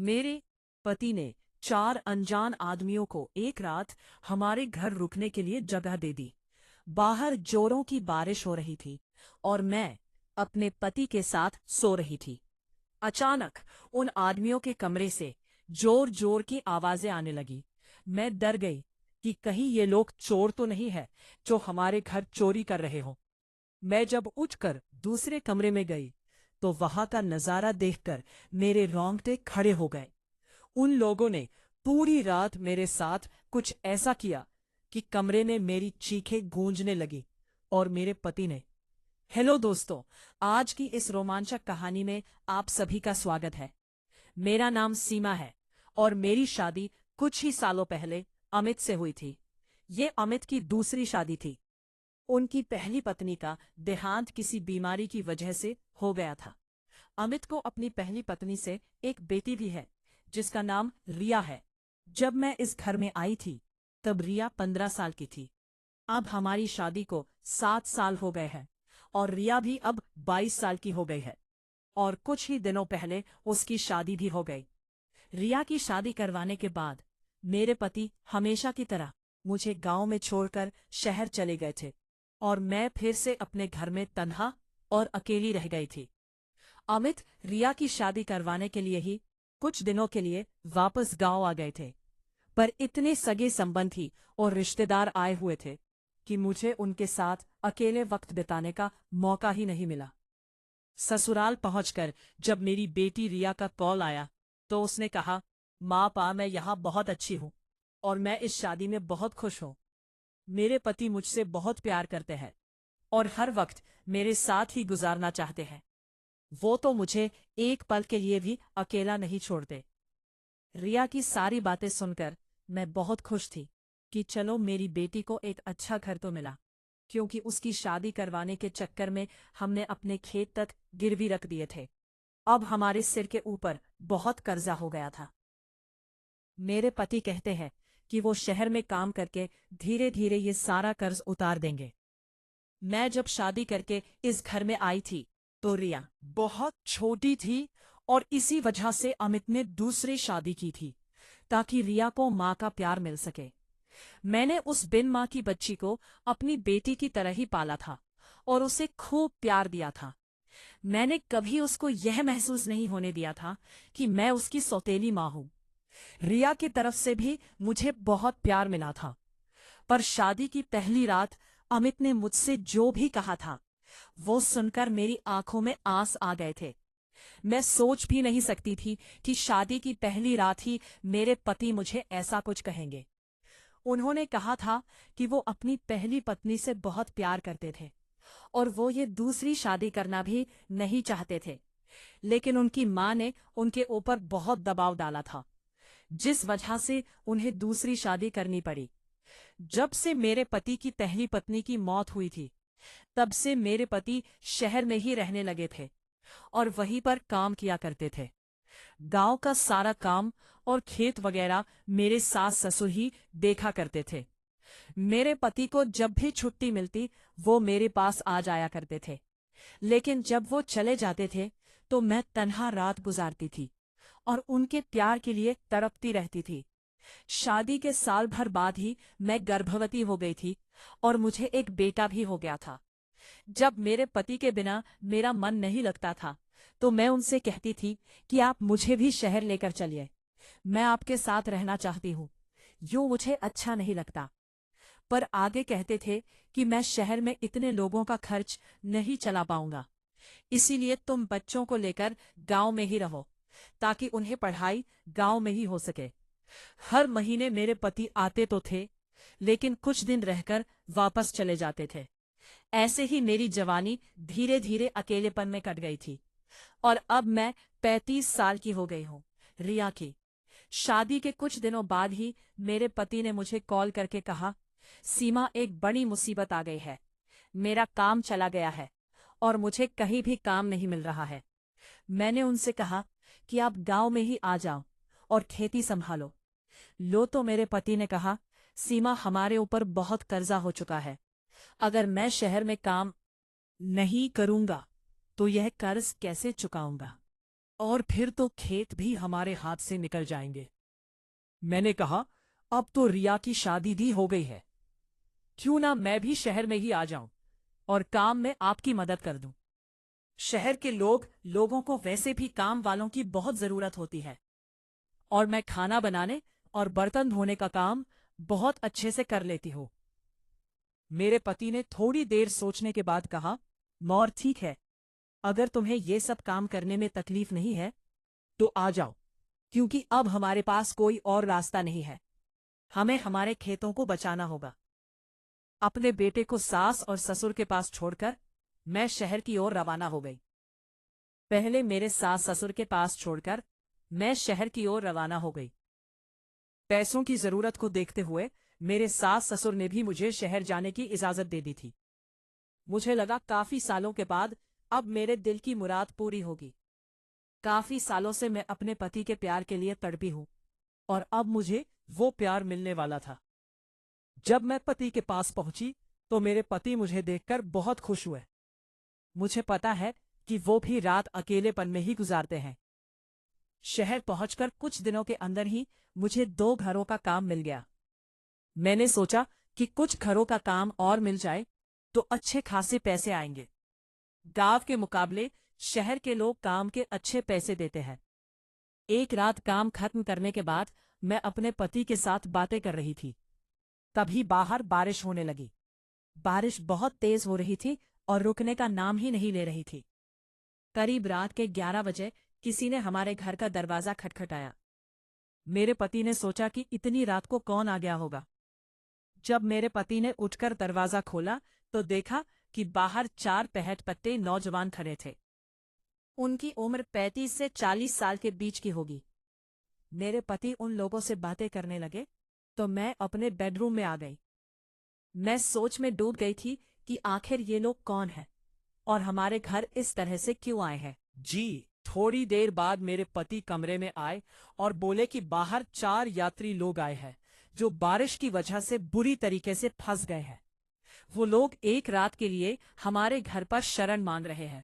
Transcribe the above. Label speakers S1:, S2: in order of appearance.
S1: मेरे पति ने 4 अनजान आदमियों को एक रात हमारे घर रुकने के लिए जगह दे दी। बाहर जोरों की बारिश हो रही थी और मैं अपने पति के साथ सो रही थी। अचानक उन आदमियों के कमरे से जोर जोर की आवाजें आने लगी। मैं डर गई कि कहीं ये लोग चोर तो नहीं है जो हमारे घर चोरी कर रहे हों। मैं जब उठकर दूसरे कमरे में गई तो वहां का नजारा देखकर मेरे रोंगटे खड़े हो गए। उन लोगों ने पूरी रात मेरे साथ कुछ ऐसा किया कि कमरे में मेरी चीखें गूंजने लगी और मेरे पति ने। हेलो दोस्तों, आज की इस रोमांचक कहानी में आप सभी का स्वागत है। मेरा नाम सीमा है और मेरी शादी कुछ ही सालों पहले अमित से हुई थी। ये अमित की दूसरी शादी थी। उनकी पहली पत्नी का देहांत किसी बीमारी की वजह से हो गया था। अमित को अपनी पहली पत्नी से एक बेटी भी है जिसका नाम रिया है। जब मैं इस घर में आई थी तब रिया 15 साल की थी। अब हमारी शादी को 7 साल हो गए हैं और रिया भी अब 22 साल की हो गई है और कुछ ही दिनों पहले उसकी शादी भी हो गई। रिया की शादी करवाने के बाद मेरे पति हमेशा की तरह मुझे गांव में छोड़कर शहर चले गए थे और मैं फिर से अपने घर में तन्हा और अकेली रह गई थी। अमित रिया की शादी करवाने के लिए ही कुछ दिनों के लिए वापस गांव आ गए थे, पर इतने सगे संबंधी और रिश्तेदार आए हुए थे कि मुझे उनके साथ अकेले वक्त बिताने का मौका ही नहीं मिला। ससुराल पहुंचकर जब मेरी बेटी रिया का कॉल आया तो उसने कहा, माँ मैं यहाँ बहुत अच्छी हूँ और मैं इस शादी में बहुत खुश हूँ। मेरे पति मुझसे बहुत प्यार करते हैं और हर वक्त मेरे साथ ही गुजारना चाहते हैं। वो तो मुझे एक पल के लिए भी अकेला नहीं छोड़ते। रिया की सारी बातें सुनकर मैं बहुत खुश थी कि चलो मेरी बेटी को एक अच्छा घर तो मिला, क्योंकि उसकी शादी करवाने के चक्कर में हमने अपने खेत तक गिरवी रख दिए थे। अब हमारे सिर के ऊपर बहुत कर्जा हो गया था। मेरे पति कहते हैं कि वो शहर में काम करके धीरे धीरे ये सारा कर्ज उतार देंगे। मैं जब शादी करके इस घर में आई थी तो रिया बहुत छोटी थी और इसी वजह से अमित ने दूसरी शादी की थी ताकि रिया को माँ का प्यार मिल सके। मैंने उस बिन माँ की बच्ची को अपनी बेटी की तरह ही पाला था और उसे खूब प्यार दिया था। मैंने कभी उसको यह महसूस नहीं होने दिया था कि मैं उसकी सौतेली माँ हूँ। रिया की तरफ से भी मुझे बहुत प्यार मिला था, पर शादी की पहली रात अमित ने मुझसे जो भी कहा था वो सुनकर मेरी आंखों में आंस आ गए थे। मैं सोच भी नहीं सकती थी कि शादी की पहली रात ही मेरे पति मुझे ऐसा कुछ कहेंगे। उन्होंने कहा था कि वो अपनी पहली पत्नी से बहुत प्यार करते थे और वो ये दूसरी शादी करना भी नहीं चाहते थे, लेकिन उनकी माँ ने उनके ऊपर बहुत दबाव डाला था, जिस वजह से उन्हें दूसरी शादी करनी पड़ी। जब से मेरे पति की पहली पत्नी की मौत हुई थी तब से मेरे पति शहर में ही रहने लगे थे और वहीं पर काम किया करते थे। गांव का सारा काम और खेत वगैरह मेरे सास ससुर ही देखा करते थे। मेरे पति को जब भी छुट्टी मिलती वो मेरे पास आ जाया करते थे, लेकिन जब वो चले जाते थे तो मैं तन्हा रात गुजारती थी और उनके प्यार के लिए तड़पती रहती थी। शादी के साल भर बाद ही मैं गर्भवती हो गई थी और मुझे एक बेटा भी हो गया था। जब मेरे पति के बिना मेरा मन नहीं लगता था तो मैं उनसे कहती थी कि आप मुझे भी शहर लेकर चलिए, मैं आपके साथ रहना चाहती हूँ, यूं मुझे अच्छा नहीं लगता। पर आगे कहते थे कि मैं शहर में इतने लोगों का खर्च नहीं चला पाऊंगा, इसीलिए तुम बच्चों को लेकर गांव में ही रहो ताकि उन्हें पढ़ाई गांव में ही हो सके। हर महीने मेरे पति आते तो थे, लेकिन कुछ दिन रहकर वापस चले जाते थे। ऐसे ही मेरी जवानी धीरे धीरे अकेलेपन में कट गई थी और अब मैं 35 साल की हो गई हूँ। रिया की शादी के कुछ दिनों बाद ही मेरे पति ने मुझे कॉल करके कहा, सीमा एक बड़ी मुसीबत आ गई है, मेरा काम चला गया है और मुझे कहीं भी काम नहीं मिल रहा है। मैंने उनसे कहा कि आप गांव में ही आ जाओ और खेती संभालो। लो तो मेरे पति ने कहा, सीमा हमारे ऊपर बहुत कर्जा हो चुका है, अगर मैं शहर में काम नहीं करूंगा तो यह कर्ज कैसे चुकाऊंगा और फिर तो खेत भी हमारे हाथ से निकल जाएंगे। मैंने कहा, अब तो रिया की शादी भी हो गई है, क्यों ना मैं भी शहर में ही आ जाऊं और काम में आपकी मदद कर दूं। शहर के लोगों को वैसे भी काम वालों की बहुत जरूरत होती है, और मैं खाना बनाने और बर्तन धोने का काम बहुत अच्छे से कर लेती हूँ। मेरे पति ने थोड़ी देर सोचने के बाद कहा, मौर ठीक है, अगर तुम्हें ये सब काम करने में तकलीफ नहीं है तो आ जाओ, क्योंकि अब हमारे पास कोई और रास्ता नहीं है। हमें हमारे खेतों को बचाना होगा। अपने बेटे को सास और ससुर के पास छोड़कर मैं शहर की ओर रवाना हो गई। पहले मेरे सास ससुर के पास छोड़कर मैं शहर की ओर रवाना हो गई। पैसों की जरूरत को देखते हुए मेरे सास ससुर ने भी मुझे शहर जाने की इजाजत दे दी थी। मुझे लगा काफी सालों के बाद अब मेरे दिल की मुराद पूरी होगी। काफी सालों से मैं अपने पति के प्यार के लिए तड़पी हूं, और अब मुझे वो प्यार मिलने वाला था। जब मैं पति के पास पहुंची तो मेरे पति मुझे देखकर बहुत खुश हुए। मुझे पता है कि वो भी रात अकेलेपन में ही गुजारते हैं। शहर पहुंचकर कुछ दिनों के अंदर ही मुझे 2 घरों का काम मिल गया। मैंने सोचा कि कुछ घरों का काम और मिल जाए तो अच्छे खासे पैसे आएंगे। गांव के मुकाबले शहर के लोग काम के अच्छे पैसे देते हैं। एक रात काम खत्म करने के बाद मैं अपने पति के साथ बातें कर रही थी, तभी बाहर बारिश होने लगी। बारिश बहुत तेज हो रही थी और रुकने का नाम ही नहीं ले रही थी। करीब रात के 11 बजे किसी ने हमारे घर का दरवाजा खटखटाया। मेरे पति ने सोचा कि इतनी रात को कौन आ गया होगा। जब मेरे पति ने उठकर दरवाजा खोला तो देखा कि बाहर 4 पहटपट्टे नौजवान खड़े थे। उनकी उम्र 35 से 40 साल के बीच की होगी। मेरे पति उन लोगों से बातें करने लगे तो मैं अपने बेडरूम में आ गई। मैं सोच में डूब गई थी कि आखिर ये लोग कौन हैं और हमारे घर इस तरह से क्यों आए हैं। थोड़ी देर बाद मेरे पति कमरे में आए और बोले कि बाहर 4 यात्री लोग आए हैं जो बारिश की वजह से बुरी तरीके से फंस गए हैं। वो लोग एक रात के लिए हमारे घर पर शरण मांग रहे हैं।